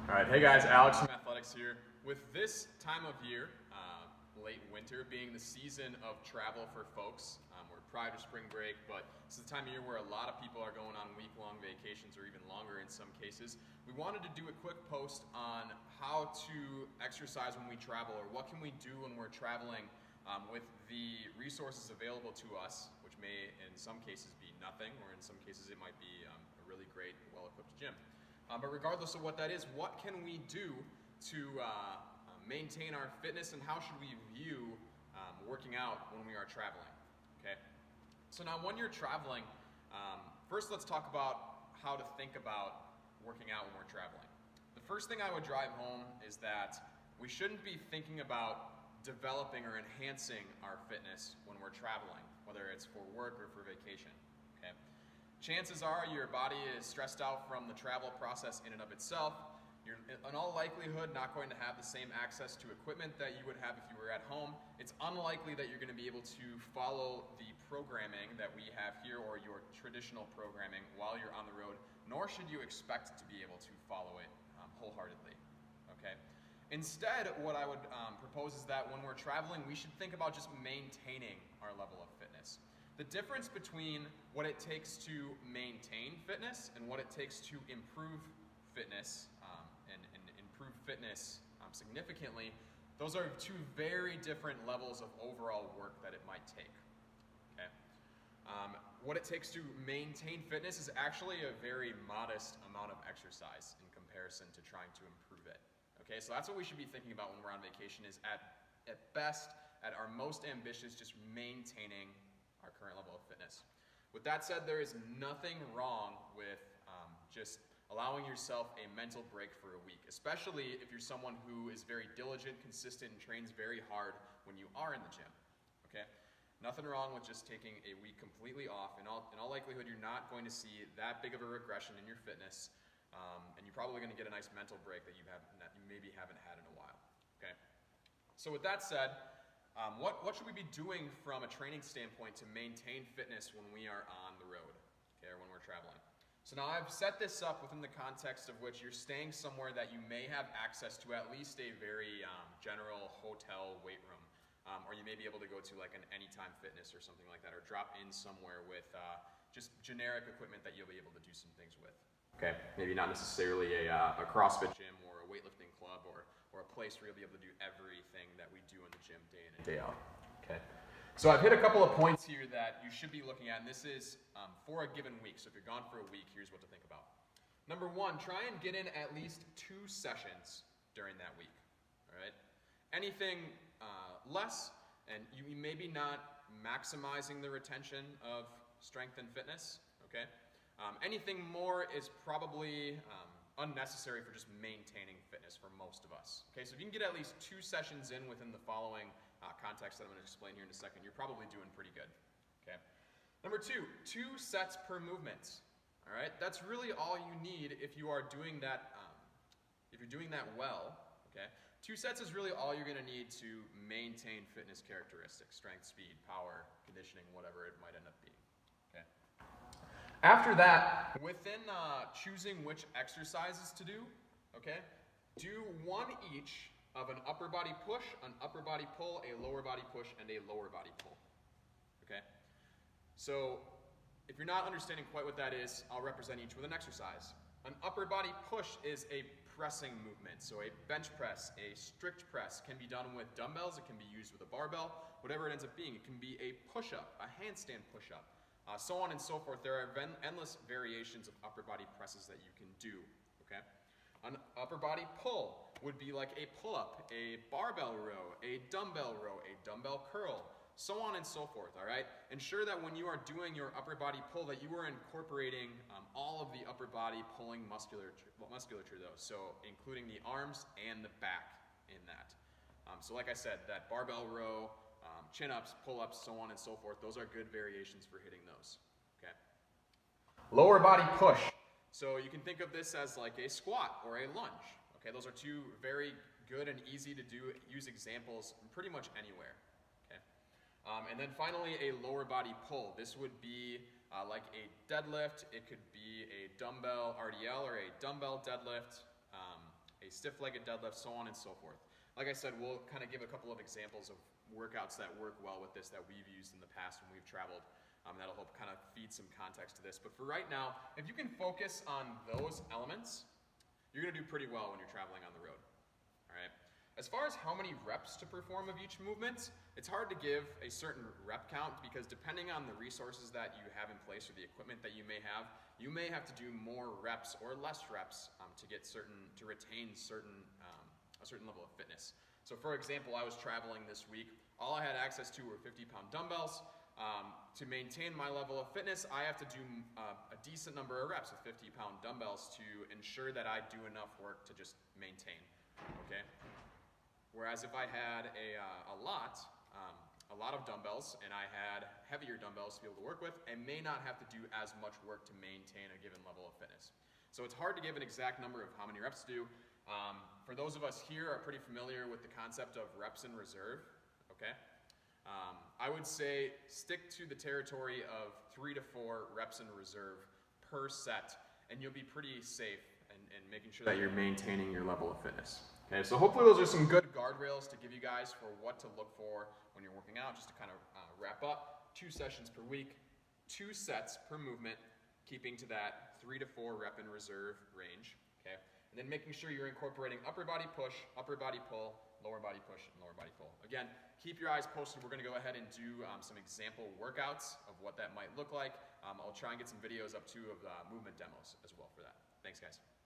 All right, hey guys, Alex from Athletics here. With this time of year, late winter, being the season of travel for folks, we're prior to spring break, but this is the time of year where a lot of people are going on week-long vacations or even longer in some cases. We wanted to do a quick post on how to exercise when we travel, or what can we do when we're traveling with the resources available to us, which may in some cases be nothing, or in some cases it might be a really great, well-equipped gym. But regardless of what that is, what can we do to maintain our fitness, and how should we view working out when we are traveling? Okay. So now when you're traveling, first let's talk about how to think about working out when we're traveling. The first thing I would drive home is that we shouldn't be thinking about developing or enhancing our fitness when we're traveling, whether it's for work or for vacation. Okay. Chances are your body is stressed out from the travel process in and of itself. You're in all likelihood not going to have the same access to equipment that you would have if you were at home. It's unlikely that you're going to be able to follow the programming that we have here, or your traditional programming, while you're on the road, nor should you expect to be able to follow it wholeheartedly. Okay. Instead, what I would propose is that when we're traveling, we should think about just maintaining our level of fitness. The difference between what it takes to maintain fitness and what it takes to improve fitness and improve fitness significantly, those are two very different levels of overall work that it might take. Okay. What it takes to maintain fitness is actually a very modest amount of exercise in comparison to trying to improve it. Okay, so that's what we should be thinking about when we're on vacation, is at best, at our most ambitious, just maintaining our current level of fitness. With that said, there is nothing wrong with just allowing yourself a mental break for a week, especially if you're someone who is very diligent, consistent, and trains very hard when you are in the gym. Okay? Nothing wrong with just taking a week completely off. In all likelihood, you're not going to see that big of a regression in your fitness, and you're probably going to get a nice mental break that you maybe haven't had in a while. Okay? So with that said, what should we be doing from a training standpoint to maintain fitness when we are on the road, okay, or when we're traveling? So now I've set this up within the context of which you're staying somewhere that you may have access to at least a very general hotel weight room, or you may be able to go to like an Anytime Fitness or something like that, or drop in somewhere with just generic equipment that you'll be able to do some things with. Okay, maybe not necessarily a CrossFit gym or a weightlifting club, or a place where you'll be able to do everything that we do in the gym day in and day out. Okay. So I've hit a couple of points here that you should be looking at, and this is for a given week. So if you're gone for a week, here's what to think about. Number one, try and get in at least 2 sessions during that week. All right. Anything less, and you may be not maximizing the retention of strength and fitness. Okay. Anything more is probably unnecessary for just maintaining fitness for most of us. Okay, so if you can get at least 2 sessions in within the following context that I'm going to explain here in a second, you're probably doing pretty good. Okay. Number 2, 2 sets per movement. All right, that's really all you need if you are doing that. If you're doing that well, okay, 2 sets is really all you're going to need to maintain fitness characteristics: strength, speed, power, conditioning, whatever it might end up being. Okay. After that, within choosing which exercises to do, okay, do 1 each of an upper body push, an upper body pull, a lower body push, and a lower body pull. Okay? So if you're not understanding quite what that is, I'll represent each with an exercise. An upper body push is a pressing movement. So a bench press, a strict press can be done with dumbbells, it can be used with a barbell, whatever it ends up being. It can be a push-up, a handstand push-up. So on and so forth. There are endless variations of upper body presses that you can do. Okay? An upper body pull would be like a pull-up, a barbell row, a dumbbell curl, so on and so forth. All right? Ensure that when you are doing your upper body pull, that you are incorporating all of the upper body pulling musculature though. So including the arms and the back in that. So like I said, that barbell row, chin-ups, pull-ups, so on and so forth, those are good variations for hitting those. Okay. Lower body push. So you can think of this as like a squat or a lunge. Okay, those are 2 very good and easy to use examples pretty much anywhere. Okay. And then finally, a lower body pull. This would be like a deadlift. It could be a dumbbell RDL or a dumbbell deadlift, a a stiff-legged deadlift, so on and so forth. Like I said, we'll kind of give a couple of examples of workouts that work well with this that we've used in the past when we've traveled. That'll help kind of feed some context to this. But for right now, if you can focus on those elements, you're going to do pretty well when you're traveling on the road. All right. As far as how many reps to perform of each movement, it's hard to give a certain rep count because depending on the resources that you have in place or the equipment that you may have to do more reps or less reps to retain a certain level of fitness. So for example, I was traveling this week. All I had access to were 50-pound dumbbells. To maintain my level of fitness, I have to do a decent number of reps with 50-pound dumbbells to ensure that I do enough work to just maintain, okay? Whereas if I had a lot of dumbbells and I had heavier dumbbells to be able to work with, I may not have to do as much work to maintain a given level of fitness. So it's hard to give an exact number of how many reps to do. For those of us here are pretty familiar with the concept of reps in reserve, okay? I would say stick to the territory of 3 to 4 reps in reserve per set, and you'll be pretty safe in making sure that you're maintaining your level of fitness. Okay, so hopefully those are some good guardrails to give you guys for what to look for when you're working out. Just to kind of wrap up, 2 sessions per week, 2 sets per movement, keeping to that 3 to 4 rep in reserve range. Okay, and then making sure you're incorporating upper body push, upper body pull, lower body push, and lower body pull. Again, keep your eyes posted. We're going to go ahead and do some example workouts of what that might look like. I'll try and get some videos up too of movement demos as well for that. Thanks, guys.